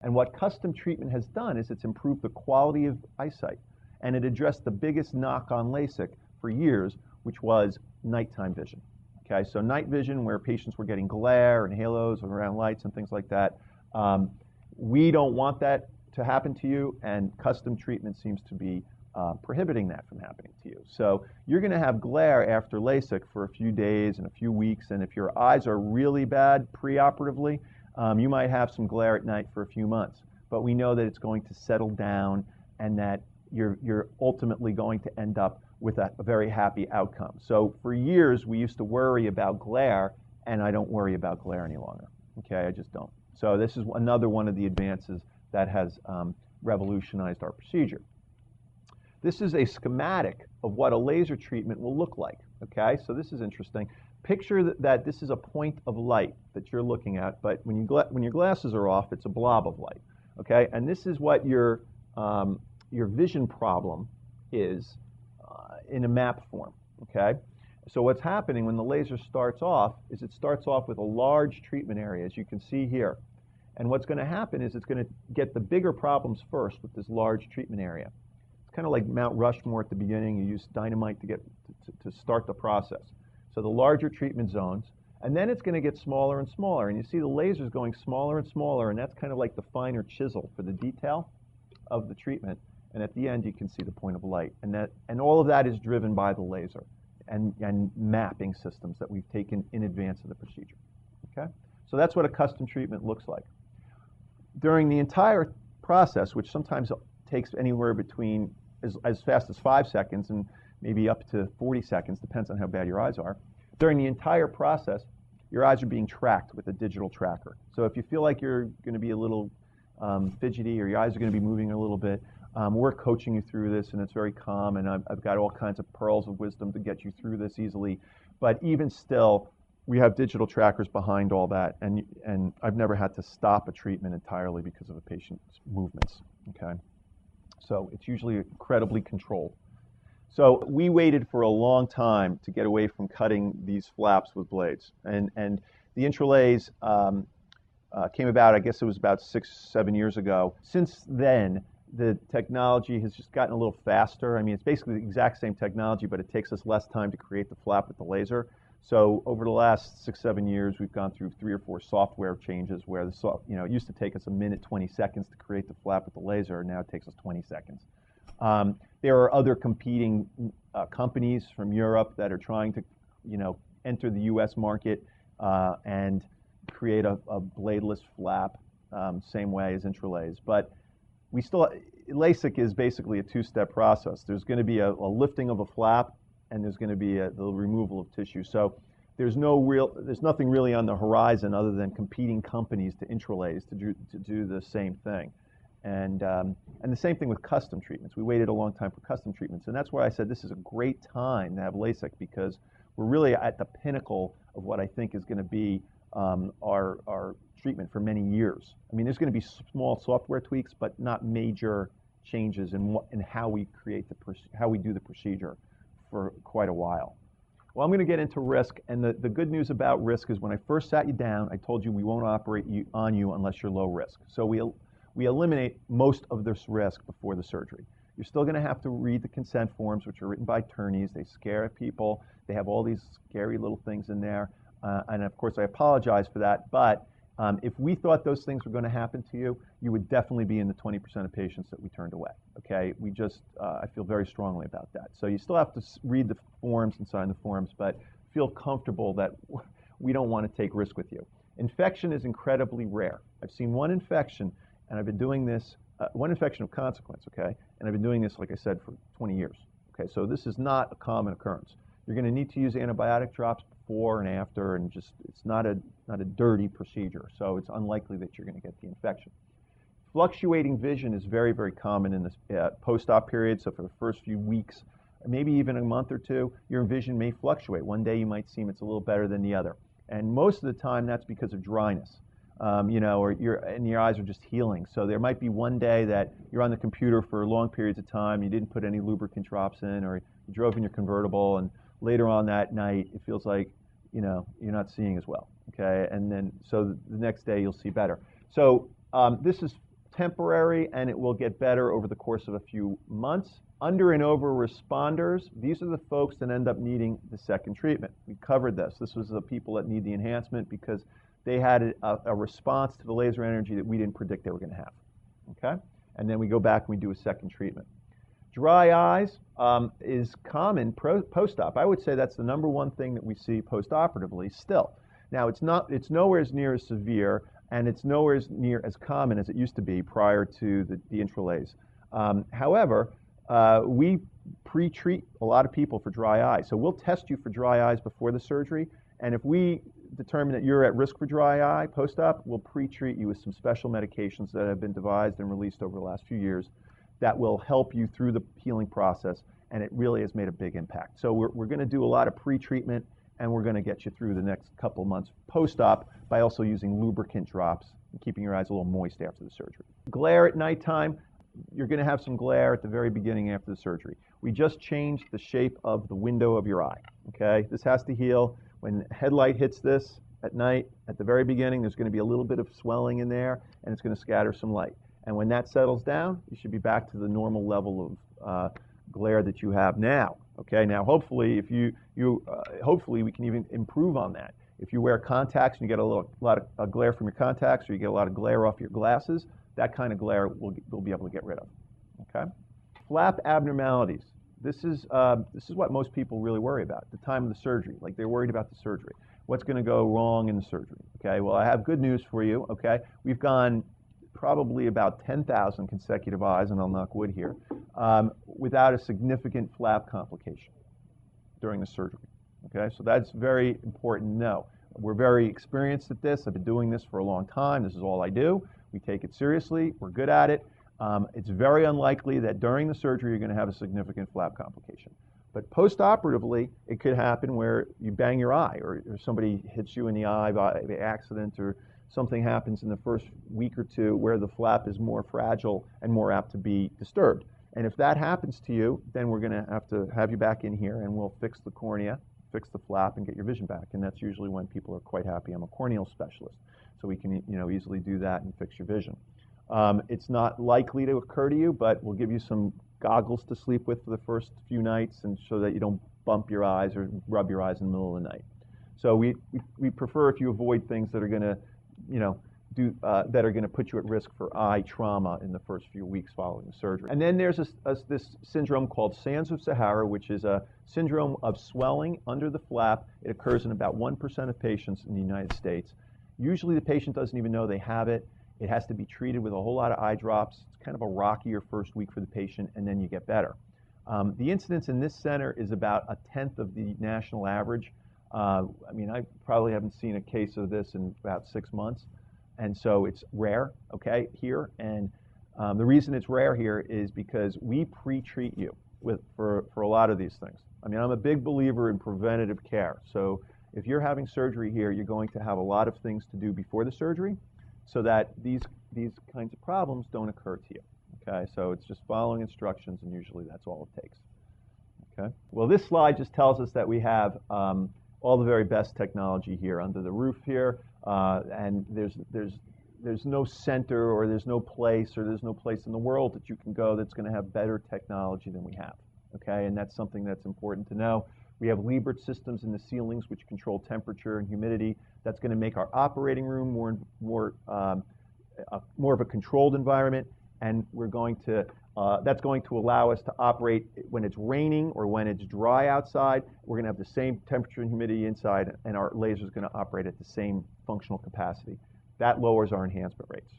And what custom treatment has done is it's improved the quality of eyesight, and it addressed the biggest knock on LASIK for years, which was nighttime vision. Okay, so night vision, where patients were getting glare and halos around lights and things like that. We don't want that to happen to you, and custom treatment seems to be prohibiting that from happening to you. So you're going to have glare after LASIK for a few days and a few weeks, and if your eyes are really bad preoperatively, you might have some glare at night for a few months. But we know that it's going to settle down and that you're ultimately going to end up with a very happy outcome. So for years, we used to worry about glare, and I don't worry about glare any longer. Okay, I just don't. So this is another one of the advances that has revolutionized our procedure. This is a schematic of what a laser treatment will look like. Okay, so this is interesting. Picture that this is a point of light that you're looking at, but when your glasses are off, it's a blob of light. Okay, and this is what your vision problem is in a map form. Okay, so what's happening when the laser starts off is it starts off with a large treatment area, as you can see here. And what's going to happen is it's going to get the bigger problems first with this large treatment area. It's kind of like Mount Rushmore at the beginning. You use dynamite to start the process. So the larger treatment zones, and then it's going to get smaller and smaller. And you see the lasers going smaller and smaller, and that's kind of like the finer chisel for the detail of the treatment. And at the end, you can see the point of light. And all of that is driven by the laser and mapping systems that we've taken in advance of the procedure. Okay? So that's what a custom treatment looks like. During the entire process, which sometimes takes anywhere between as fast as 5 seconds and maybe up to 40 seconds, depends on how bad your eyes are. During the entire process, your eyes are being tracked with a digital tracker. So if you feel like you're going to be a little fidgety or your eyes are going to be moving a little bit, we're coaching you through this, and it's very calm, and I've got all kinds of pearls of wisdom to get you through this easily. But even still, we have digital trackers behind all that, and I've never had to stop a treatment entirely because of a patient's movements. Okay, so it's usually incredibly controlled. So we waited for a long time to get away from cutting these flaps with blades, and the intralays came about, I guess it was about 6-7 years ago. Since then, the technology has just gotten a little faster. I mean, it's basically the exact same technology, but it takes us less time to create the flap with the laser. So over the last 6-7 years, we've gone through 3 or 4 software changes where it used to take us 1 minute 20 seconds to create the flap with the laser, and now it takes us 20 seconds. There are other competing companies from Europe that are trying to, enter the U.S. market and create a bladeless flap, same way as intralays. But LASIK is basically a 2-step process. There's going to be a lifting of a flap, and there's going to be the removal of tissue. So there's nothing really on the horizon other than competing companies to intralays to do the same thing. And the same thing with custom treatments. We waited a long time for custom treatments, and that's why I said this is a great time to have LASIK, because we're really at the pinnacle of what I think is going to be our treatment for many years. I mean, there's going to be small software tweaks, but not major changes in how we do the procedure for quite a while. Well, I'm going to get into risk, and the good news about risk is when I first sat you down, I told you we won't operate on you unless you're low risk. So we eliminate most of this risk before the surgery. You're still going to have to read the consent forms, which are written by attorneys. They scare people. They have all these scary little things in there. And of course, I apologize for that. But if we thought those things were going to happen to you, you would definitely be in the 20% of patients that we turned away. Okay, I feel very strongly about that. So you still have to read the forms and sign the forms, but feel comfortable that we don't want to take risk with you. Infection is incredibly rare. I've seen one infection, and I've been doing this, one infection of consequence, okay? And I've been doing this, like I said, for 20 years. Okay, so this is not a common occurrence. You're going to need to use antibiotic drops before and after, and it's not a dirty procedure, so it's unlikely that you're going to get the infection. Fluctuating vision is very, very common in this post-op period. So for the first few weeks, maybe even a month or two, your vision may fluctuate. One day you might seem it's a little better than the other, and most of the time that's because of dryness. Or your eyes are just healing. So there might be one day that you're on the computer for long periods of time, you didn't put any lubricant drops in, or you drove in your convertible, and later on that night it feels like you're not seeing as well. Okay, and then so the next day you'll see better. So this is temporary and it will get better over the course of a few months. Under and over responders, these are the folks that end up needing the second treatment. We covered this. This was the people that need the enhancement because they had a response to the laser energy that we didn't predict they were going to have. Okay? And then we go back and we do a second treatment. Dry eyes is common post-op. I would say that's the number one thing that we see post-operatively still. Now, it's nowhere near as severe, and it's nowhere near as common as it used to be prior to the intralaser. However, we pre-treat a lot of people for dry eye. So we'll test you for dry eyes before the surgery, and if we determine that you're at risk for dry eye post-op, we'll pre-treat you with some special medications that have been devised and released over the last few years that will help you through the healing process, and it really has made a big impact. So we're going to do a lot of pre-treatment, and we're going to get you through the next couple months post-op by also using lubricant drops and keeping your eyes a little moist after the surgery. Glare at nighttime, you're going to have some glare at the very beginning after the surgery. We just changed the shape of the window of your eye, okay? This has to heal. When headlight hits this at night, at the very beginning, there's going to be a little bit of swelling in there, and it's going to scatter some light. And when that settles down, you should be back to the normal level of glare that you have now. Okay, now hopefully, hopefully we can even improve on that. If you wear contacts and you get a lot of glare from your contacts, or you get a lot of glare off your glasses, that kind of glare we'll be able to get rid of. Okay, flap abnormalities. This is what most people really worry about at the time of the surgery. Like they're worried about the surgery. What's going to go wrong in the surgery? Okay, well I have good news for you. Okay, we've gone probably about 10,000 consecutive eyes, and I'll knock wood here, without a significant flap complication during the surgery. Okay, so that's very important to know. We're very experienced at this. I've been doing this for a long time. This is all I do. We take it seriously. We're good at it. It's very unlikely that during the surgery you're going to have a significant flap complication. But post-operatively, it could happen where you bang your eye, or somebody hits you in the eye by accident, or something happens in the first week or two where the flap is more fragile and more apt to be disturbed. And if that happens to you, then we're going to have you back in here, and we'll fix the cornea, fix the flap, and get your vision back. And that's usually when people are quite happy. I'm a corneal specialist, so we can easily do that and fix your vision. It's not likely to occur to you, but we'll give you some goggles to sleep with for the first few nights, and so that you don't bump your eyes or rub your eyes in the middle of the night. So we prefer if you avoid things that are going to that are going to put you at risk for eye trauma in the first few weeks following the surgery. And then there's this syndrome called Sands of Sahara, which is a syndrome of swelling under the flap. It occurs in about 1% of patients in the United States. Usually the patient doesn't even know they have it. It has to be treated with a whole lot of eye drops. It's kind of a rockier first week for the patient, and then you get better. The incidence in this center is about 1/10 of the national average. I mean, I probably haven't seen a case of this in about 6 months, and so it's rare, okay, here. And the reason it's rare here is because we pre-treat you for a lot of these things. I mean, I'm a big believer in preventative care. So if you're having surgery here, you're going to have a lot of things to do before the surgery so that these kinds of problems don't occur to you, okay? So it's just following instructions, and usually that's all it takes, okay? Well, this slide just tells us that we have all the very best technology here under the roof here, and there's no center, or there's no place in the world that you can go that's going to have better technology than we have, okay? And that's something that's important to know. We have Liebert systems in the ceilings which control temperature and humidity. That's going to make our operating room more of a controlled environment, and that's going to allow us to operate when it's raining or when it's dry outside. We're going to have the same temperature and humidity inside, and our laser is going to operate at the same functional capacity. That lowers our enhancement rates.